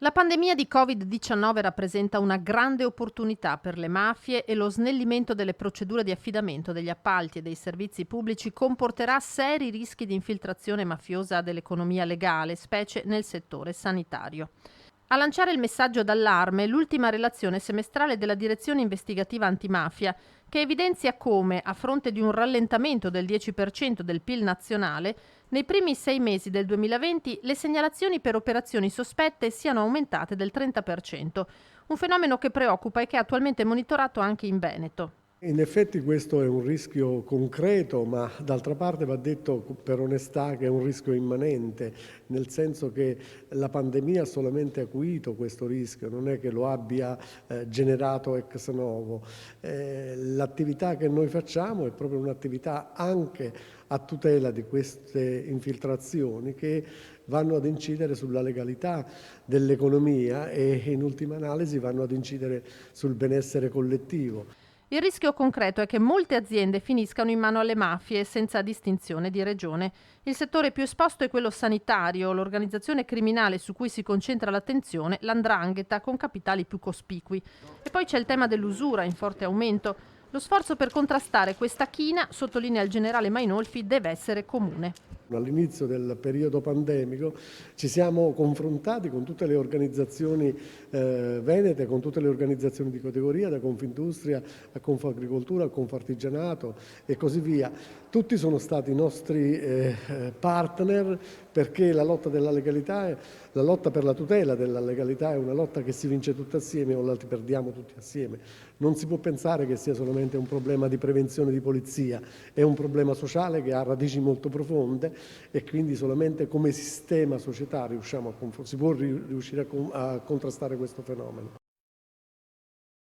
La pandemia di Covid-19 rappresenta una grande opportunità per le mafie e lo snellimento delle procedure di affidamento degli appalti e dei servizi pubblici comporterà seri rischi di infiltrazione mafiosa dell'economia legale, specie nel settore sanitario. A lanciare il messaggio d'allarme l'ultima relazione semestrale della Direzione Investigativa Antimafia, che evidenzia come, a fronte di un rallentamento del 10% del PIL nazionale, nei primi 6 mesi del 2020 le segnalazioni per operazioni sospette siano aumentate del 30%, un fenomeno che preoccupa e che è attualmente monitorato anche in Veneto. In effetti questo è un rischio concreto, ma d'altra parte va detto per onestà che è un rischio immanente, nel senso che la pandemia ha solamente acuito questo rischio, non è che lo abbia generato ex novo. L'attività che noi facciamo è proprio un'attività anche a tutela di queste infiltrazioni che vanno ad incidere sulla legalità dell'economia e in ultima analisi vanno ad incidere sul benessere collettivo. Il rischio concreto è che molte aziende finiscano in mano alle mafie senza distinzione di regione. Il settore più esposto è quello sanitario, l'organizzazione criminale su cui si concentra l'attenzione, l''ndrangheta con capitali più cospicui. E poi c'è il tema dell'usura in forte aumento. Lo sforzo per contrastare questa china, sottolinea il generale Mainolfi, deve essere comune. All'inizio del periodo pandemico ci siamo confrontati con tutte le organizzazioni venete, con tutte le organizzazioni di categoria, da Confindustria a Confagricoltura a Confartigianato e così via. Tutti sono stati nostri partner perché la lotta della legalità, la lotta per la tutela della legalità è una lotta che si vince tutti assieme o la perdiamo tutti assieme. Non si può pensare che sia solamente un problema di prevenzione di polizia, è un problema sociale che ha radici molto profonde e quindi solamente come sistema societario si può riuscire a contrastare questo fenomeno.